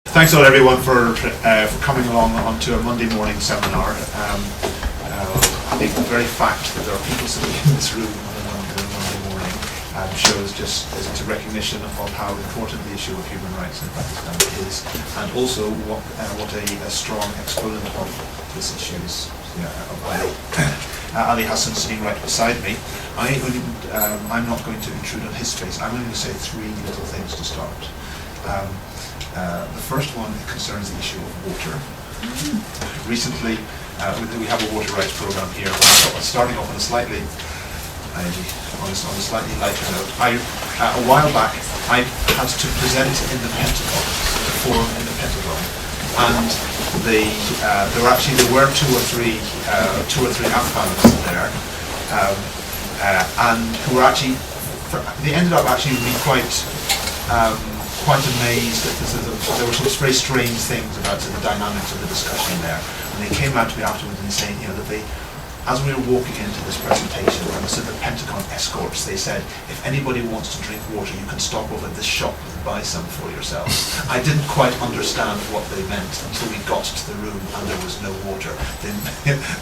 Thanks a lot, everyone, for coming along onto a Monday morning seminar. I think the very fact that there are people sitting in this room on a Monday morning shows just as it's a recognition of how important the issue of human rights in Pakistan is, and also what a strong exponent of this issue is. Ali Hasan sitting right beside me. I'm not going to intrude on his space. I'm only going to say three little things to start. The first one concerns the issue of water. Recently, we have a water rights program here. Starting off on a slightly lighter note. A while back, I had to present in the Pentagon, a forum in the Pentagon, and there were two or three Afghans there, and who were actually. They ended up actually being quite amazed that there were some very strange things about the dynamics of the discussion there. And they came out to me afterwards and saying, that they, as we were walking into this presentation, and so the Pentagon escorts, they said, if anybody wants to drink water, you can stop over at this shop and buy some for yourself. I didn't quite understand what they meant until we got to the room and there was no water.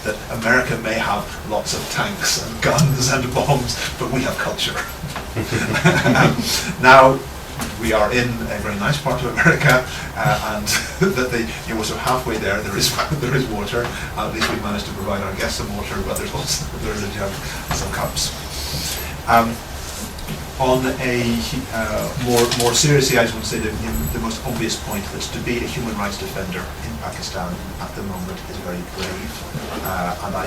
That America may have lots of tanks and guns and bombs, but we have culture. Now, we are in a very nice part of America, and that we're sort of halfway there. There is water. At least we managed to provide our guests some water, but there's a jug and some cups. On a more seriously, I just want to say the most obvious point that to be a human rights defender in Pakistan at the moment is very brave, and I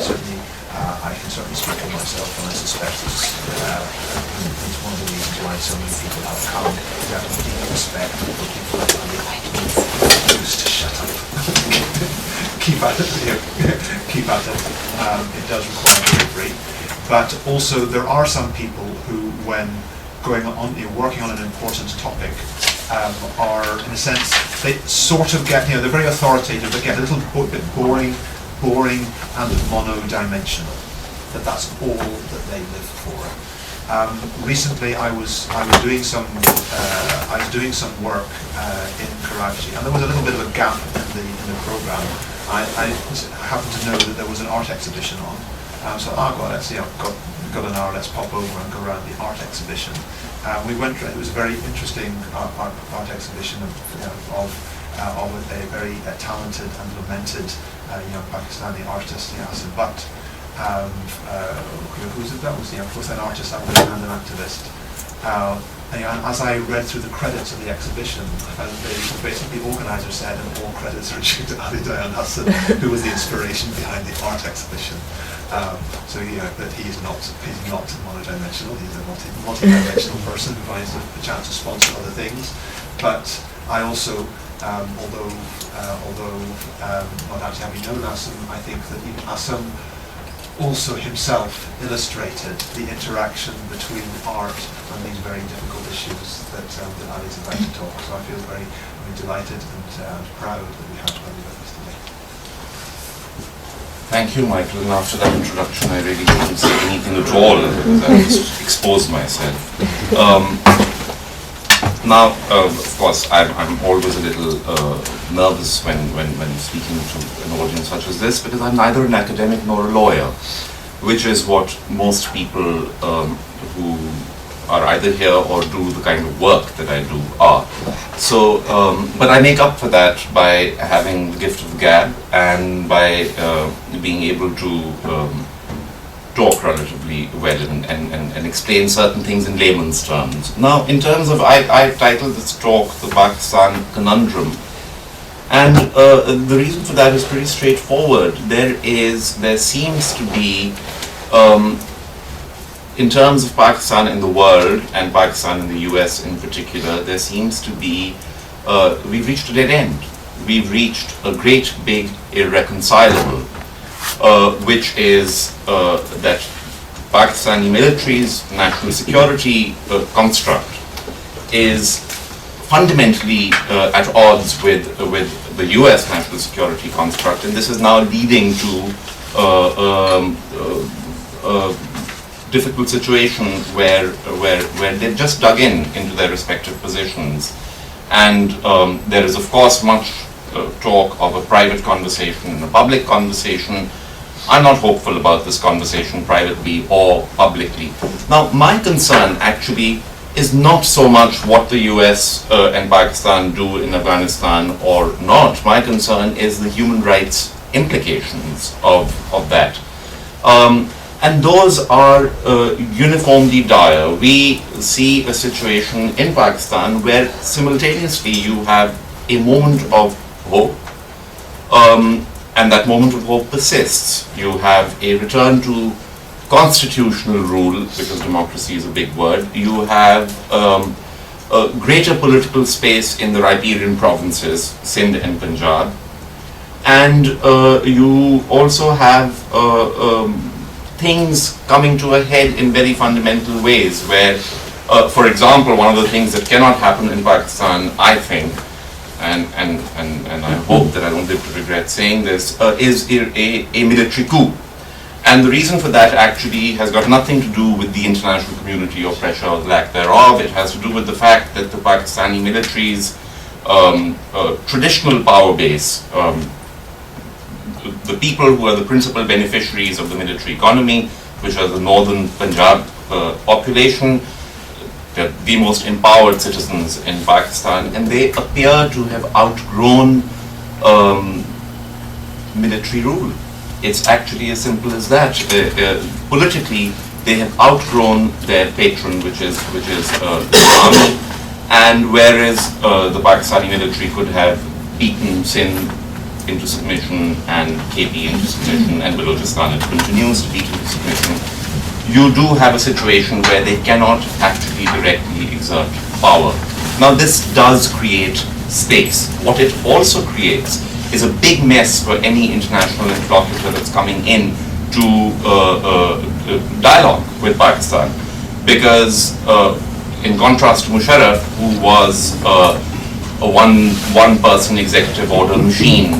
can certainly speak for myself, and I suspect it's one of the reasons why so many people have come. We have deep respect for people like Ali. Just shut up. Keep at it. Keep at it. It does require bravery, but also there are some people who, when working on an important topic, are, in a sense, they sort of get, they're very authoritative, but get a little bit boring and mono-dimensional. That's all that they live for. Recently, I was doing some work in Karachi, and there was a little bit of a gap in the program. I happened to know that there was an art exhibition on, so let's see, I've got an hour, let's pop over and go around the art exhibition. We went. It was a very interesting art exhibition of a very talented and lamented young Pakistani artist, Hassan Butt. Who's it? That was both an artist and an activist. And as I read through the credits of the exhibition, basically the organizer said, and all credits are due to Ali Dayan Hasan, who was the inspiration behind the art exhibition. So that he's not monodimensional. He's a multi-dimensional person who finds the chance to sponsor other things. But I also, although not actually having known Assam, I think that even Assam also himself illustrated the interaction between art and these very difficult issues that Ali's about to talk. So I feel very delighted and proud that we have Ali with us today. Thank you, Michael. And after that introduction, I really didn't say anything at all because I just exposed myself. Now, of course, I'm always a little nervous when speaking to an audience such as this, because I'm neither an academic nor a lawyer, which is what most people who are either here or do the kind of work that I do are. So, but I make up for that by having the gift of the gab and by being able to talk relatively well and explain certain things in layman's terms. Now, in terms of, I titled this talk the Pakistan Conundrum, and the reason for that is pretty straightforward. There seems to be, in terms of Pakistan in the world and Pakistan in the US in particular, there seems to be, we've reached a dead end. We've reached a great big irreconcilable, which is that Pakistani military's national security construct is fundamentally at odds with the US national security construct, and this is now leading to a difficult situation where they've just dug into their respective positions And there is, of course, much talk of a private conversation and a public conversation. I'm not hopeful about this conversation privately or publicly. Now, my concern actually is not so much what the US and Pakistan do in Afghanistan or not. My concern is the human rights implications of that. And those are uniformly dire. We see a situation in Pakistan where simultaneously you have a moment of hope, and that moment of hope persists. You have a return to constitutional rule, because democracy is a big word. You have a greater political space in the riparian provinces, Sindh and Punjab. And you also have things coming to a head in very fundamental ways, where, for example, one of the things that cannot happen in Pakistan, I think, and I hope that I don't live to regret saying this, is a military coup. And the reason for that actually has got nothing to do with the international community or pressure or lack thereof. It has to do with the fact that the Pakistani military's traditional power base, the people who are the principal beneficiaries of the military economy, which are the northern Punjab population, they're the most empowered citizens in Pakistan, and they appear to have outgrown military rule. It's actually as simple as that. Politically, they have outgrown their patron, which is the army, and whereas the Pakistani military could have beaten Sindh into submission and KP into submission, and Balochistan it continues to beat into submission, you do have a situation where they cannot actually directly exert power. Now this does create space. What it also creates is a big mess for any international interlocutor that's coming in to dialogue with Pakistan, because in contrast to Musharraf, who was a one-person executive order machine,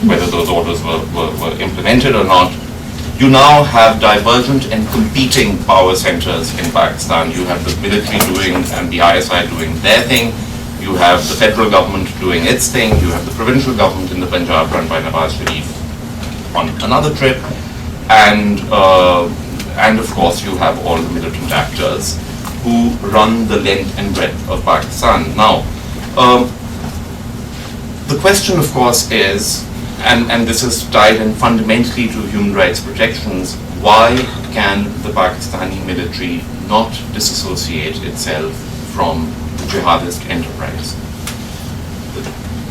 whether those orders were implemented or not, you now have divergent and competing power centers in Pakistan. You have the military doing and the ISI doing their thing. You have the federal government doing its thing. You have the provincial government in the Punjab run by Nawaz Sharif on another trip, and of course you have all the militant actors who run the length and breadth of Pakistan. Now, the question, of course, is, and this is tied in fundamentally to human rights protections, why can the Pakistani military not disassociate itself from the jihadist enterprise?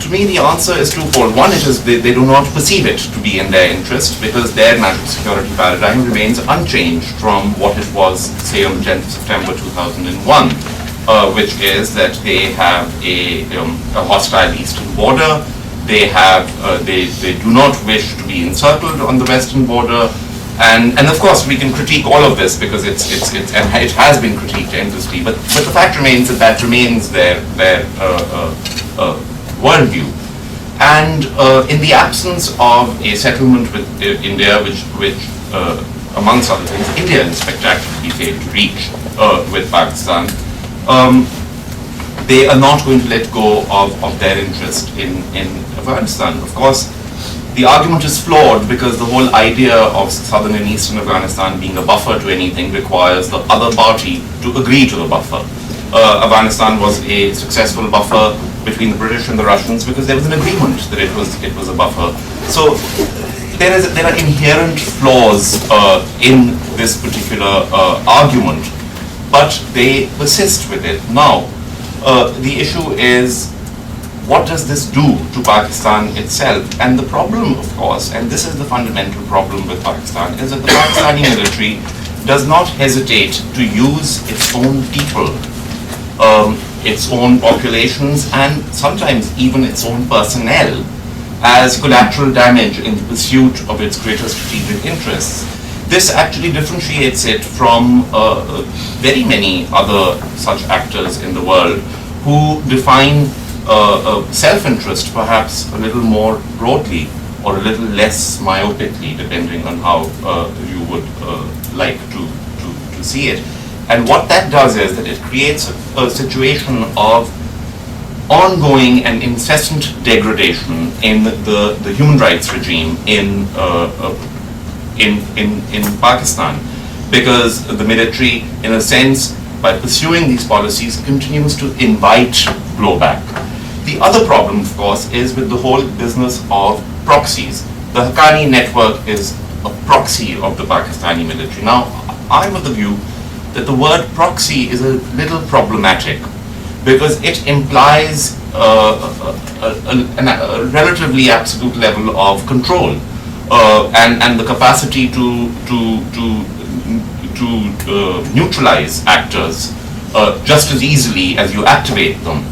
To me, the answer is twofold. One, it is they do not perceive it to be in their interest, because their national security paradigm remains unchanged from what it was, say, on the 10th of September 2001, which is that they have a hostile eastern border. They have they do not wish to be encircled on the western border, and of course we can critique all of this because it's and it has been critiqued endlessly. But the fact remains that remains their worldview. And in the absence of a settlement with India, which amongst other things, India spectacularly failed to reach with Pakistan, they are not going to let go of their interest in Afghanistan. Of course, the argument is flawed because the whole idea of southern and eastern Afghanistan being a buffer to anything requires the other party to agree to the buffer. Afghanistan was a successful buffer between the British and the Russians because there was an agreement that it was a buffer. So there are inherent flaws in this particular argument, but they persist with it. Now, the issue is, what does this do to Pakistan itself? And the problem, of course, and this is the fundamental problem with Pakistan, is that the Pakistani military does not hesitate to use its own people, its own populations, and sometimes even its own personnel as collateral damage in the pursuit of its greater strategic interests. This actually differentiates it from very many other such actors in the world who define self-interest perhaps a little more broadly or a little less myopically, depending on how you would like to see it. And what that does is that it creates a situation of ongoing and incessant degradation in the human rights regime in Pakistan, because the military, in a sense, by pursuing these policies, continues to invite blowback. The other problem, of course, is with the whole business of proxies. The Haqqani network is a proxy of the Pakistani military. Now, I'm of the view that the word proxy is a little problematic, because it implies a relatively absolute level of control and the capacity to neutralize actors just as easily as you activate them.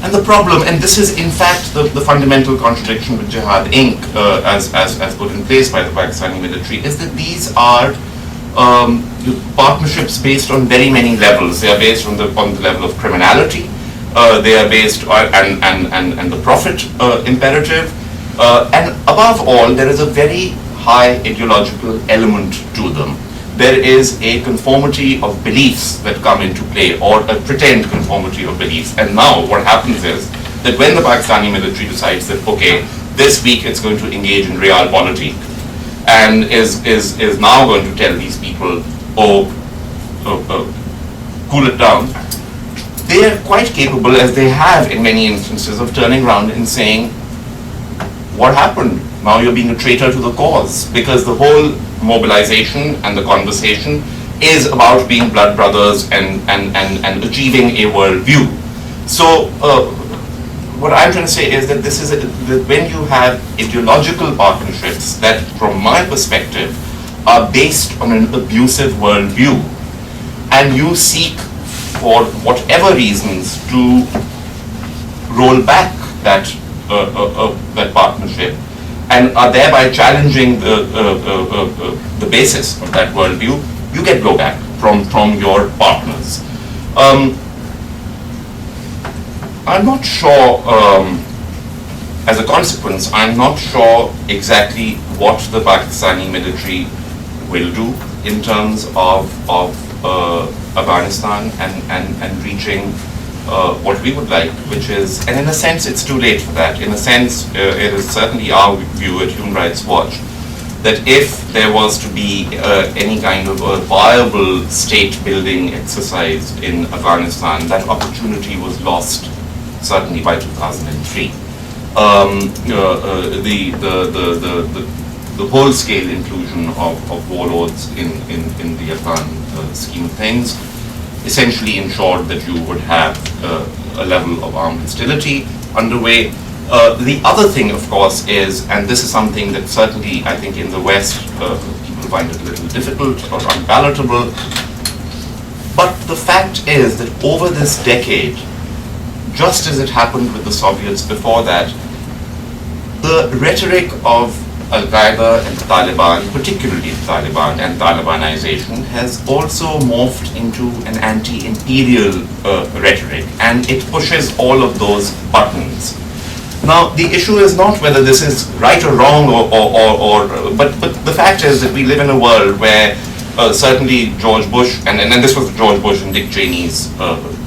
And the problem, and this is in fact the fundamental contradiction with Jihad Inc. As put in place by the Pakistani military, is that these are partnerships based on very many levels. They are based on the level of criminality. They are based on and the profit imperative. And above all, there is a very high ideological element to them. There is a conformity of beliefs that come into play, or a pretend conformity of beliefs. And now what happens is that when the Pakistani military decides that, okay, this week it's going to engage in realpolitik, and is now going to tell these people, cool it down, they are quite capable, as they have in many instances, of turning around and saying, what happened? Now you're being a traitor to the cause, because the whole mobilization and the conversation is about being blood brothers and achieving a worldview. So what I'm trying to say is that this is that when you have ideological partnerships that, from my perspective, are based on an abusive worldview, and you seek, for whatever reasons, to roll back that partnership, and are thereby challenging the basis of that worldview, you get blowback from your partners. I'm not sure, as a consequence, I'm not sure exactly what the Pakistani military will do in terms of Afghanistan and reaching what we would like, which is, and in a sense it's too late for that. In a sense, it is certainly our view at Human Rights Watch that if there was to be any kind of a viable state building exercise in Afghanistan, that opportunity was lost certainly by 2003. The whole-scale inclusion of warlords in the Afghan scheme of things essentially ensured that you would have a level of armed hostility underway. The other thing, of course, is, and this is something that certainly I think in the West people find it a little difficult or unpalatable, but the fact is that over this decade, just as it happened with the Soviets before that, the rhetoric of Al-Qaeda and the Taliban, particularly the Taliban and Talibanization, has also morphed into an anti-imperial rhetoric, and it pushes all of those buttons. Now, the issue is not whether this is right or wrong, but the fact is that we live in a world where certainly George Bush, and this was George Bush and Dick Cheney's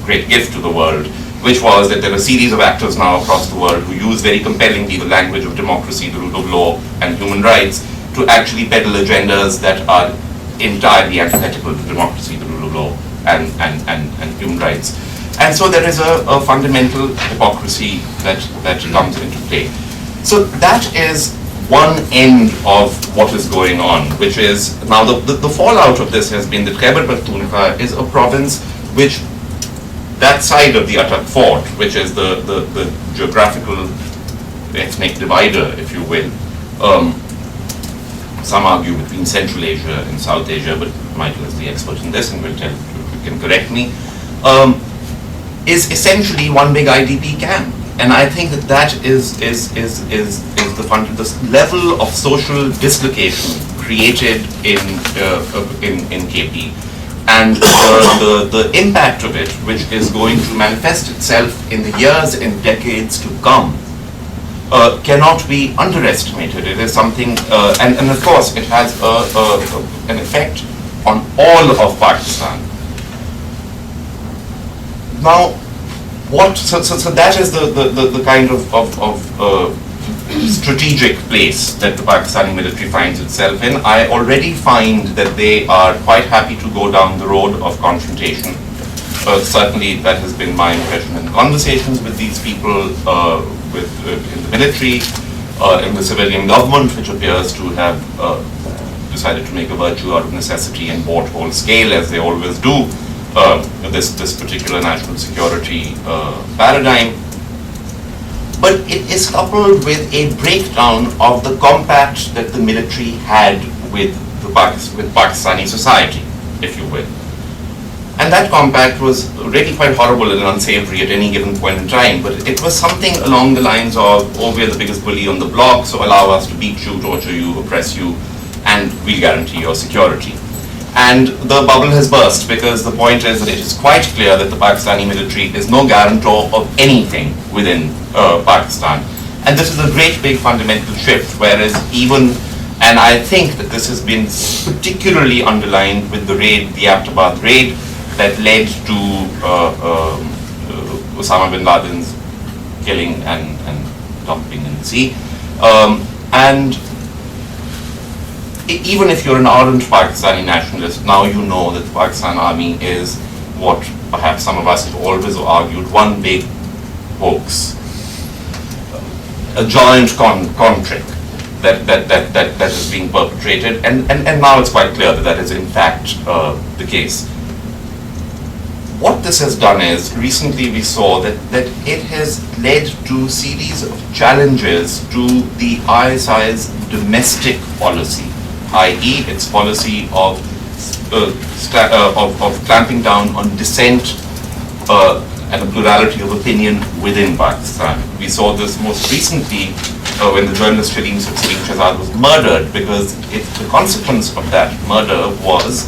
great gift to the world, which was that there are a series of actors now across the world who use very compellingly the language of democracy, the rule of law, and human rights to actually peddle agendas that are entirely antithetical to democracy, the rule of law, and human rights. And so there is a fundamental hypocrisy that comes into play. So that is one end of what is going on, which is, now the fallout of this has been that Khyber Pakhtunkhwa is a province which, that side of the Atak Fort, which is the geographical ethnic divider, if you will, some argue between Central Asia and South Asia, but Michael is the expert in this and will tell, you can correct me, is essentially one big IDP camp. And I think that is the level of social dislocation created in KP, and the impact of it, which is going to manifest itself in the years and decades to come, cannot be underestimated. It is something, and of course it has an effect on all of Pakistan. Now, So that is the kind of strategic place that the Pakistani military finds itself in. I already find that they are quite happy to go down the road of confrontation. Certainly that has been my impression in conversations with these people, in the military, in the civilian government, which appears to have decided to make a virtue out of necessity and bought whole scale, as they always do, this particular national security paradigm. But it is coupled with a breakdown of the compact that the military had with Pakistani society, if you will. And that compact was really quite horrible and unsavory at any given point in time, but it was something along the lines of, oh, we're the biggest bully on the block, so allow us to beat you, torture you, oppress you, and we'll guarantee your security. And the bubble has burst, because the point is that it is quite clear that the Pakistani military is no guarantor of anything within Pakistan. And this is a great big fundamental shift, whereas even, and I think that this has been particularly underlined with the raid, the Abbottabad raid, that led to Osama bin Laden's killing and dumping in the sea. And even if you're an ardent Pakistani nationalist, now you know that the Pakistan Army is what perhaps some of us have always argued, one big hoax, a giant con trick that is being perpetrated, and now it's quite clear that that is in fact the case. What this has done is, recently we saw that it has led to a series of challenges to the ISI's domestic policy, i.e. its policy of clamping down on dissent and a plurality of opinion within Pakistan. We saw this most recently when the journalist Salim Shahzad was murdered, because the consequence of that murder was,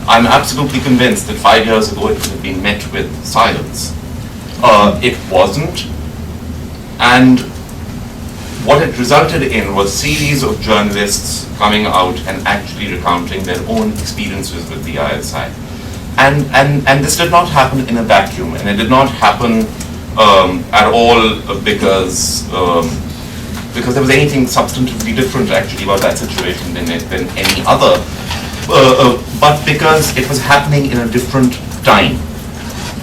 I'm absolutely convinced that 5 years ago it could have been met with silence. It wasn't, and what it resulted in was a series of journalists coming out and actually recounting their own experiences with the ISI. And this did not happen in a vacuum, and it did not happen at all because there was anything substantively different actually about that situation than any other. But because it was happening in a different time.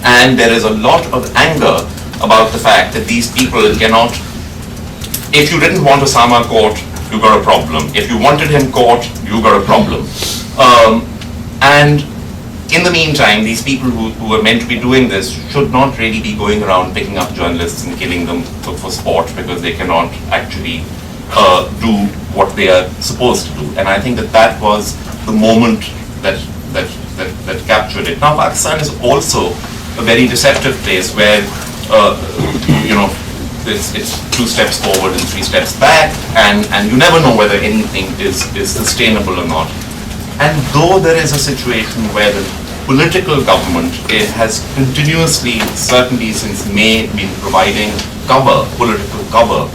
And there is a lot of anger about the fact that these people cannot, if you didn't want Osama caught, you got a problem. If you wanted him caught, you got a problem. And in the meantime, these people who are meant to be doing this should not really be going around picking up journalists and killing them for sport, because they cannot actually do what they are supposed to do. And I think that was the moment that captured it. Now, Pakistan is also a very deceptive place where, it's 2 steps forward and 3 steps back, and you never know whether anything is sustainable or not. And though there is a situation where the political government has continuously, certainly since May, been providing political cover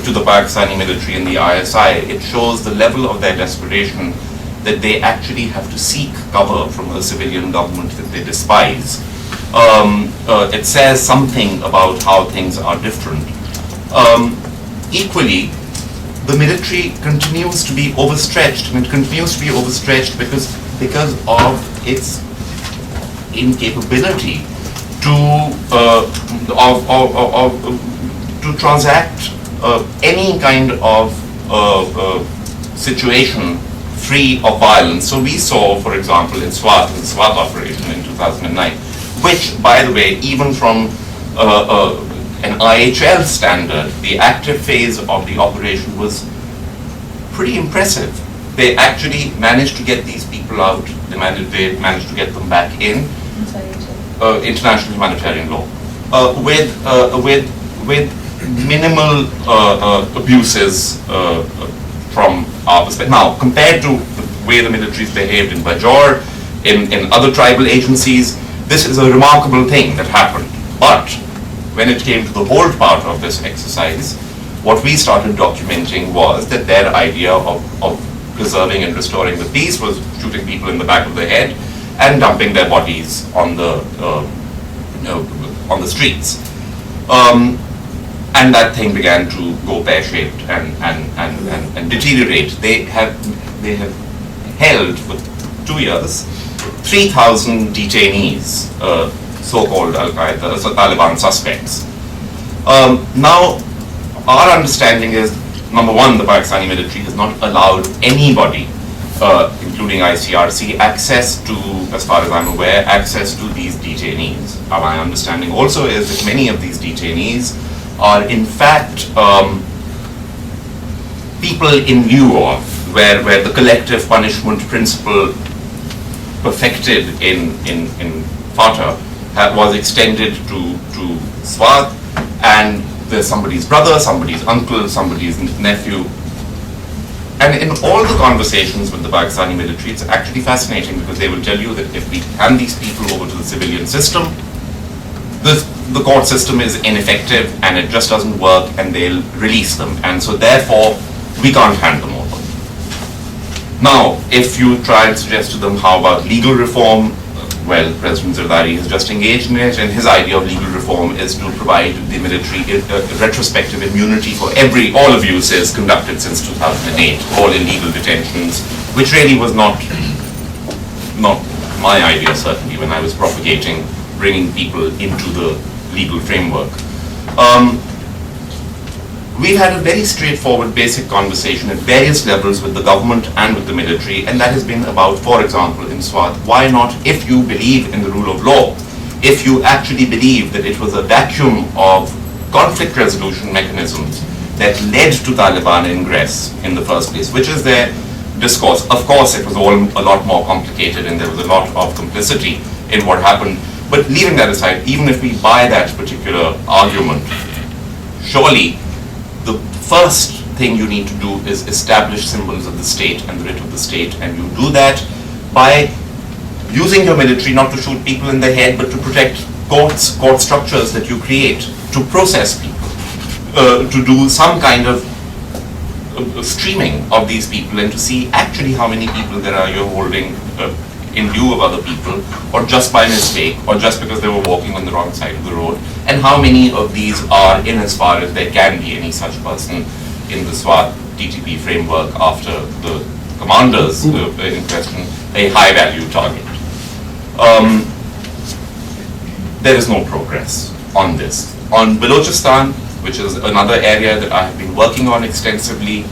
to the Pakistani military and the ISI, it shows the level of their desperation, that they actually have to seek cover from a civilian government that they despise. It says something about how things are different. Equally, the military continues to be overstretched, and it continues to be overstretched because of its incapability to transact any kind of situation free of violence. So we saw, for example, in the SWAT operation in 2009, which, by the way, even from an IHL standard, the active phase of the operation was pretty impressive. They actually managed to get these people out. They managed to get them back in. International humanitarian law, with minimal abuses from our perspective. Now, compared to the way the military's behaved in Bajor, in other tribal agencies, this is a remarkable thing that happened. But when it came to the bold part of this exercise, what we started documenting was that their idea of preserving and restoring the peace was shooting people in the back of the head and dumping their bodies on on the streets. And that thing began to go pear-shaped and deteriorate. They have held for 2 years 3,000 detainees, so-called Al-Qaeda, so Taliban suspects. Now, our understanding is, number one, the Pakistani military has not allowed anybody, including ICRC, access to, as far as I'm aware, access to these detainees. My understanding also is that many of these detainees are in fact people in lieu of, where the collective punishment principle perfected in FATA was extended to Swat, and there's somebody's brother, somebody's uncle, somebody's nephew. And in all the conversations with the Pakistani military, it's actually fascinating because they will tell you that if we hand these people over to the civilian system, the court system is ineffective and it just doesn't work, and they'll release them. And so therefore, we can't hand them over. Now, if you try and suggest to them, how about legal reform? Well, President Zardari has just engaged in it, and his idea of legal reform is to provide the military retrospective immunity for all abuses conducted since 2008, all illegal detentions, which really was not my idea, certainly, when I was propagating bringing people into the legal framework. We've had a very straightforward, basic conversation at various levels with the government and with the military, and that has been about, for example, in Swat, why not, if you believe in the rule of law, if you actually believe that it was a vacuum of conflict resolution mechanisms that led to Taliban ingress in the first place, which is their discourse. Of course, it was all a lot more complicated and there was a lot of complicity in what happened. But leaving that aside, even if we buy that particular argument, surely the first thing you need to do is establish symbols of the state and the writ of the state, and you do that by using your military not to shoot people in the head, but to protect court structures that you create, to process people, to do some kind of streaming of these people and to see actually how many people there are you're holding in lieu of other people, or just by mistake, or just because they were walking on the wrong side of the road, and how many of these are, in as far as there can be any such person in the SWAT TTP framework after the commanders in question, a high value target. There is no progress on this. On Balochistan, which is another area that I have been working on extensively,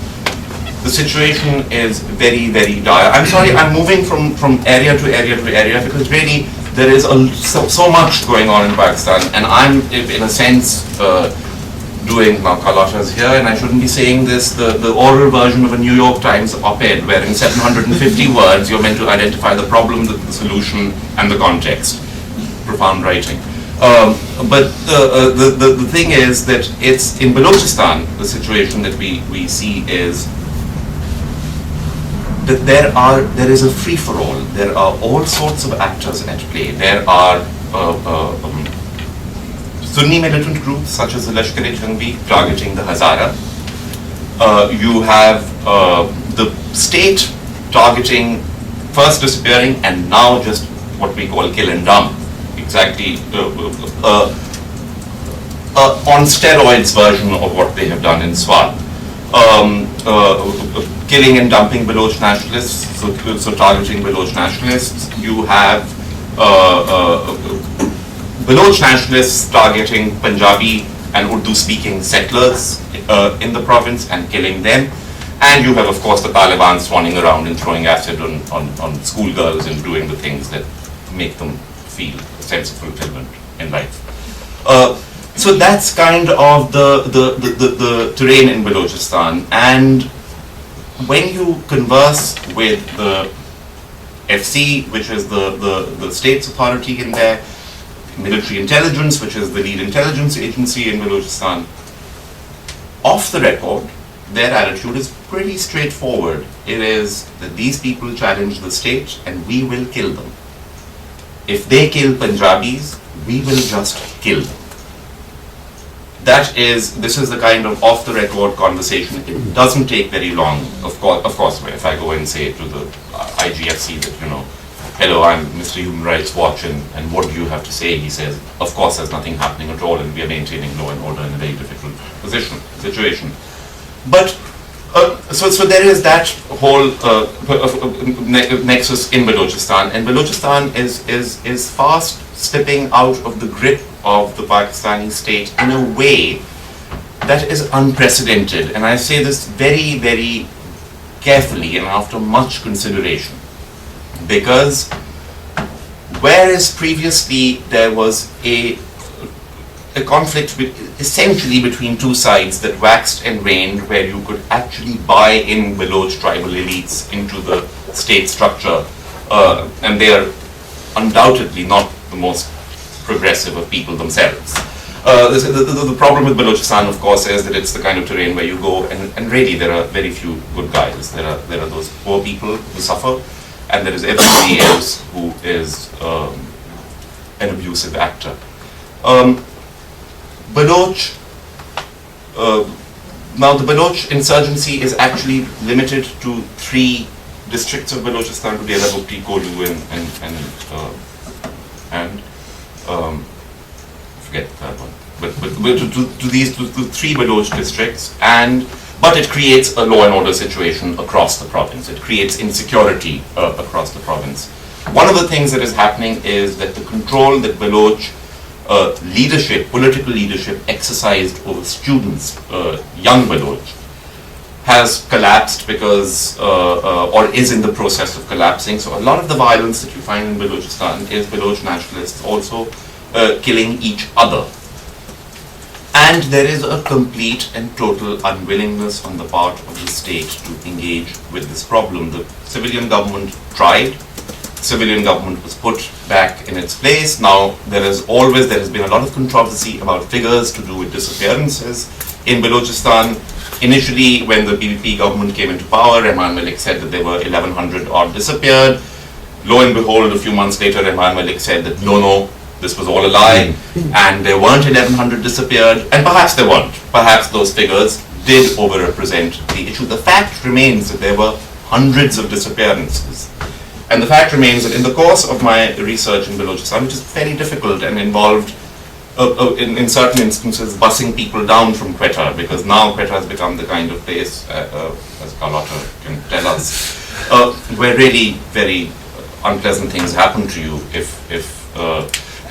the situation is very, very dire. I'm sorry, I'm moving from area to area to area because really there is so much going on in Pakistan, and I'm, in a sense, doing, now Carlotta's here and I shouldn't be saying this, the oral version of a New York Times op-ed where in 750 words you're meant to identify the problem, the solution, and the context. Profound writing. But the thing is that it's in Balochistan, the situation that we see is that there is a free-for-all. There are all sorts of actors at play. There are Sunni militant groups such as the Lashkar-e-Jhangvi targeting the Hazara. You have the state targeting, first disappearing and now just what we call kill and dump. Exactly on steroids version of what they have done in Swat. Killing and dumping Baloch nationalists, so targeting Baloch nationalists. You have Baloch nationalists targeting Punjabi and Urdu-speaking settlers in the province and killing them. And you have, of course, the Taliban swanning around and throwing acid on schoolgirls and doing the things that make them feel a sense of fulfillment in life. So that's kind of the terrain in Balochistan. And when you converse with the FC, which is the state's authority in there, military intelligence, which is the lead intelligence agency in Balochistan, off the record, their attitude is pretty straightforward. It is that these people challenge the state and we will kill them. If they kill Punjabis, we will just kill them. This is the kind of off-the-record conversation. It doesn't take very long. Of course, if I go and say to the IGFC that, hello, I'm Mr. Human Rights Watch, and what do you have to say? He says, of course there's nothing happening at all, and we are maintaining law and order in a very difficult situation. But, so there is that whole nexus in Balochistan, and Balochistan is fast slipping out of the grip of the Pakistani state in a way that is unprecedented. And I say this very, very carefully and after much consideration, because whereas previously there was a conflict essentially between two sides that waxed and waned, where you could actually buy in Baloch tribal elites into the state structure, and they are undoubtedly not the most progressive of people themselves. The problem with Balochistan, of course, is that it's the kind of terrain where you go and really there are very few good guys. There are those poor people who suffer, and there is everybody else who is an abusive actor. Now the Baloch insurgency is actually limited to 3 districts of Balochistan, to Dera Bukti, Kolu, and forget the third one. But to these 3 Baloch districts, but it creates a law and order situation across the province. It creates insecurity across the province. One of the things that is happening is that the control that Baloch political leadership exercised over students, young Baloch, has collapsed because, or is in the process of collapsing. So a lot of the violence that you find in Balochistan is Baloch nationalists also killing each other. And there is a complete and total unwillingness on the part of the state to engage with this problem. The civilian government tried. Civilian government was put back in its place. Now there has been a lot of controversy about figures to do with disappearances in Balochistan. Initially, when the PPP government came into power, Rehman Malik said that there were 1,100 odd disappeared. Lo and behold, a few months later, Rehman Malik said that no, this was all a lie, and there weren't 1,100 disappeared, and perhaps there weren't. Perhaps those figures did overrepresent the issue. The fact remains that there were hundreds of disappearances. And the fact remains that in the course of my research in Balochistan, which is fairly difficult and involved, in certain instances, busing people down from Quetta, because now Quetta has become the kind of place, as Carlotta can tell us, where really very unpleasant things happen to you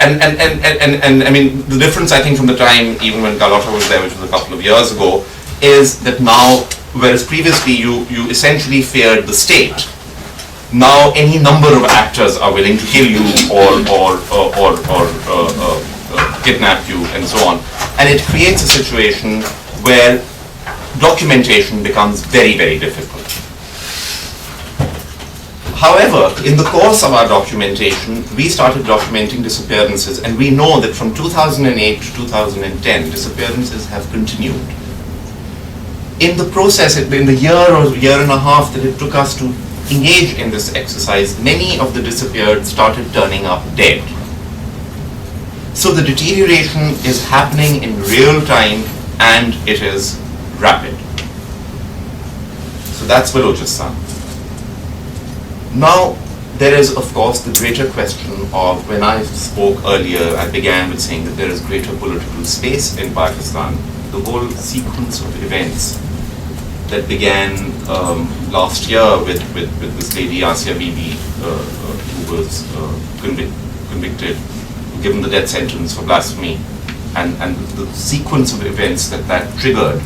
and I mean, the difference, I think, from the time even when Carlotta was there, which was a couple of years ago, is that now, whereas previously you essentially feared the state, now any number of actors are willing to kill you or kidnap you and so on. And it creates a situation where documentation becomes very, very difficult. However, in the course of our documentation, we started documenting disappearances, and we know that from 2008 to 2010, disappearances have continued. In the process, in the year or year and a half that it took us to engage in this exercise, many of the disappeared started turning up dead. So the deterioration is happening in real time, and it is rapid. So that's Balochistan. Now, there is, of course, the greater question of, when I spoke earlier, I began with saying that there is greater political space in Pakistan. The whole sequence of events that began last year with this lady, Asia Bibi, who was convicted, given the death sentence for blasphemy, and the sequence of events that triggered.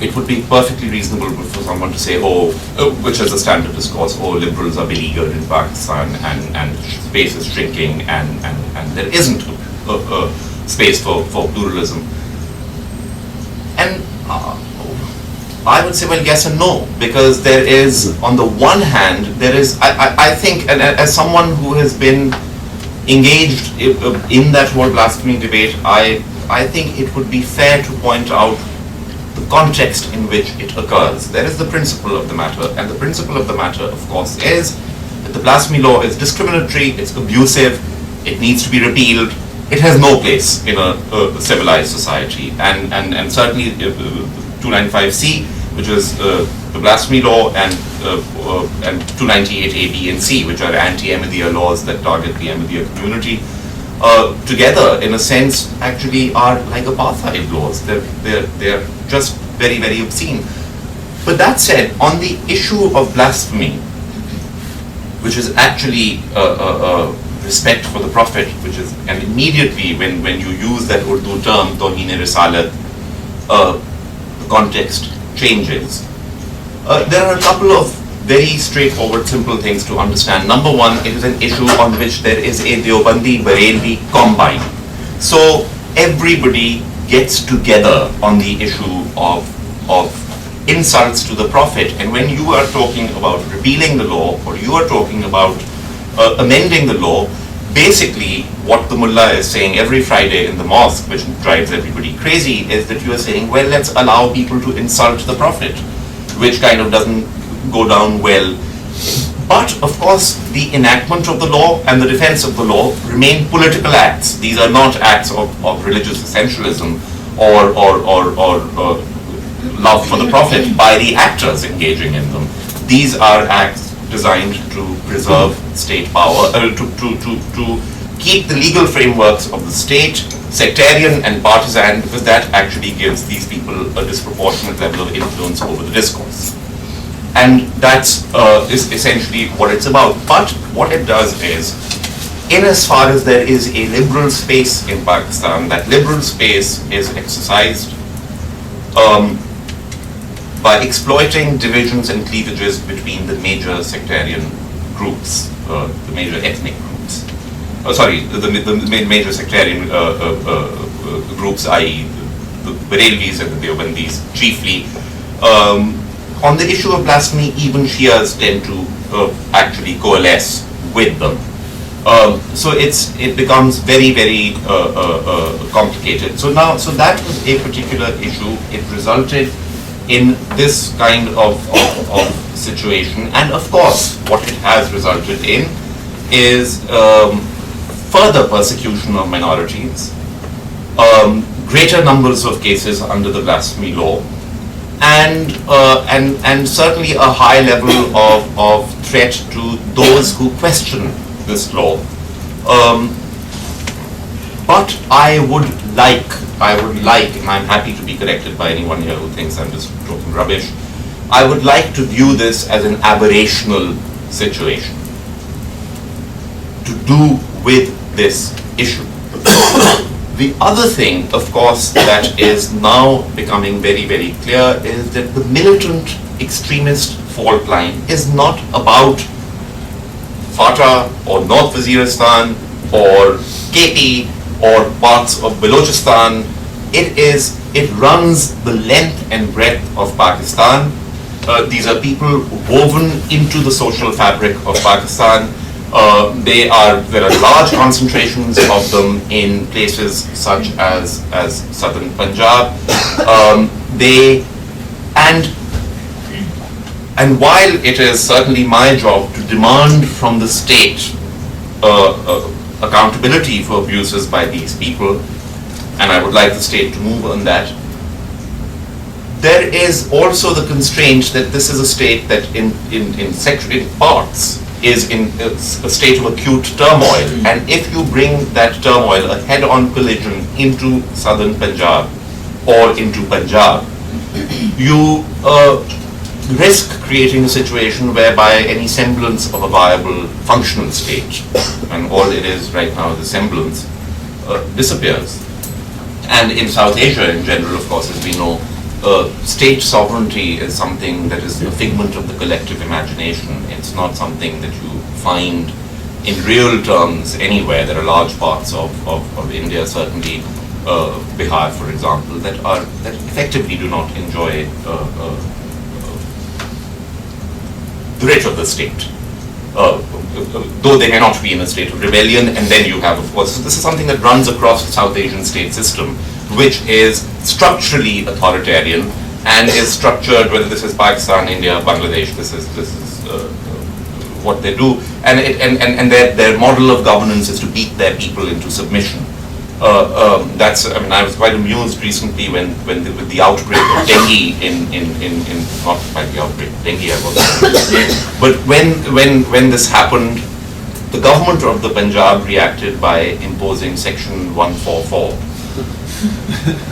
It would be perfectly reasonable for someone to say, which is a standard discourse, liberals are beleaguered in Pakistan, and space is shrinking, and there isn't a space for pluralism. And I would say, well, yes and no, because there is, on the one hand, there is, I think, and as someone who has been engaged in that whole blasphemy debate, I think it would be fair to point out the context in which it occurs. There is the principle of the matter, and the principle of the matter, of course, is that the blasphemy law is discriminatory, it's abusive, it needs to be repealed, it has no place in a civilized society, and certainly 295C, which is the blasphemy law and 298 A, B, and C, which are anti-Ahmadiyya laws that target the Ahmadiyya community, together, in a sense, actually are like apartheid laws. They're just very, very obscene. But that said, on the issue of blasphemy, which is actually respect for the Prophet, which is, and immediately when you use that Urdu term, Toheen Risalat, the context changes. There are a couple of very straightforward, simple things to understand. Number one, it is an issue on which there is a Deobandi Barelvi combine. So everybody gets together on the issue of insults to the Prophet. And when you are talking about repealing the law, or you are talking about amending the law, basically what the mullah is saying every Friday in the mosque, which drives everybody crazy, is that you are saying, well, let's allow people to insult the Prophet, which kind of doesn't go down well. But of course, the enactment of the law and the defense of the law remain political acts. These are not acts of religious essentialism or love for the Prophet by the actors engaging in them. These are acts designed to preserve state power, to keep the legal frameworks of the state sectarian and partisan, because that actually gives these people a disproportionate level of influence over the discourse. And that's is essentially what it's about. But what it does is, in as far as there is a liberal space in Pakistan, that liberal space is exercised by exploiting divisions and cleavages between the major sectarian groups, the major ethnic groups. The major sectarian groups, i.e. the Barelvis and the Deobandis chiefly. On the issue of blasphemy, even Shias tend to actually coalesce with them. So it becomes very, very complicated. So that was a particular issue. It resulted in this kind of situation, and of course, what it has resulted in is further persecution of minorities, greater numbers of cases under the blasphemy law, and certainly a high level of threat to those who question this law. But I would like, and I'm happy to be corrected by anyone here who thinks I'm just talking rubbish, I would like to view this as an aberrational situation to do with this issue. The other thing, of course, that is now becoming very, very clear is that the militant extremist fault line is not about Fatah or North Waziristan or KP or parts of Balochistan. It runs the length and breadth of Pakistan. These are people woven into the social fabric of Pakistan. There are large concentrations of them in places such as southern Punjab. And while it is certainly my job to demand from the state accountability for abuses by these people, and I would like the state to move on that, there is also the constraint that this is a state that in parts is in a state of acute turmoil, and if you bring that turmoil, a head-on collision, into southern Punjab or into Punjab, you risk creating a situation whereby any semblance of a viable functional state, and all it is right now is a semblance, disappears. And in South Asia in general, of course, as we know, state sovereignty is something that is a figment of the collective imagination. It's not something that you find in real terms anywhere. There are large parts of India, certainly Bihar, for example, that effectively do not enjoy the writ of the state, though they may not be in a state of rebellion. And then you have, of course, this is something that runs across the South Asian state system, which is structurally authoritarian and is structured, whether this is Pakistan, India, Bangladesh, this is what they do, and their model of governance is to beat their people into submission. I was quite amused recently with the outbreak of dengue not by the outbreak of dengue, I wasn't. But when this happened, the government of the Punjab reacted by imposing Section 144.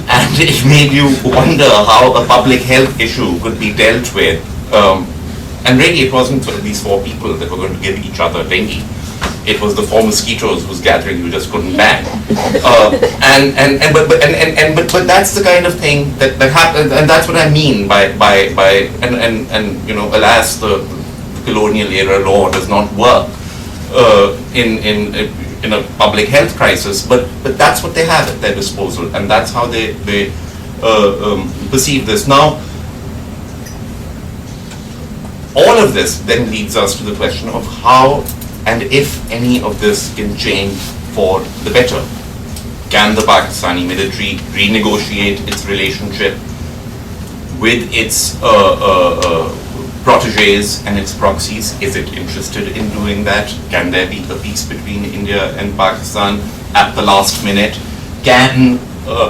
And it made you wonder how a public health issue could be dealt with. And really it wasn't sort of these 4 people that were going to give each other dengue. It was the 4 mosquitoes whose gathering you just couldn't ban. But that's the kind of thing that happens, and that's what I mean by alas, the colonial era law does not work in a public health crisis, but that's what they have at their disposal, and that's how they perceive this. Now, all of this then leads us to the question of how and if any of this can change for the better. Can the Pakistani military renegotiate its relationship with its protégés and its proxies? Is it interested in doing that? Can there be a peace between India and Pakistan at the last minute? Can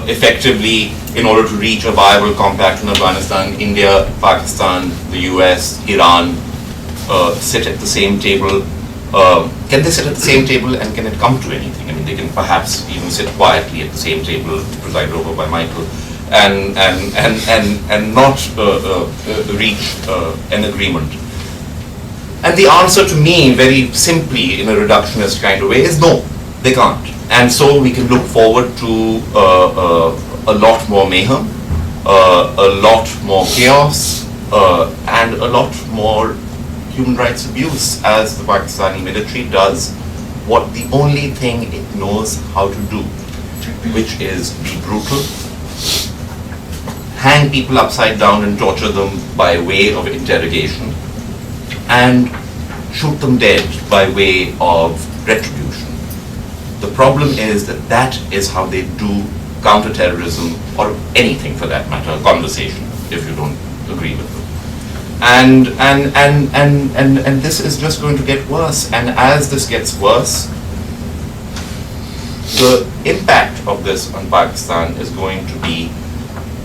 effectively, in order to reach a viable compact in Afghanistan, India, Pakistan, the US, Iran sit at the same table? Can they sit at the same table, and can it come to anything? I mean, they can perhaps even sit quietly at the same table, presided over by Michael, and not reach an agreement. And the answer to me, very simply, in a reductionist kind of way, is no, they can't. And so we can look forward to a lot more mayhem, a lot more chaos, and a lot more human rights abuse, as the Pakistani military does what the only thing it knows how to do, which is be brutal, hang people upside down and torture them by way of interrogation, and shoot them dead by way of retribution. The problem is that that is how they do counterterrorism, or anything for that matter, conversation, if you don't agree with them. And this is just going to get worse, and as this gets worse, the impact of this on Pakistan is going to be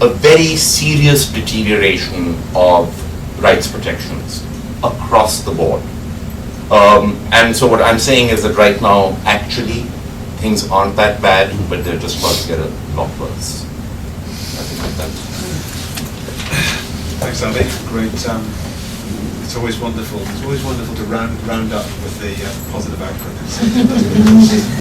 a very serious deterioration of rights protections across the board. And so what I'm saying is that right now, actually, things aren't that bad, but they're just about to get a lot worse. I think like that. Thanks, Ali. Great. It's always wonderful. It's always wonderful to round up with the positive output.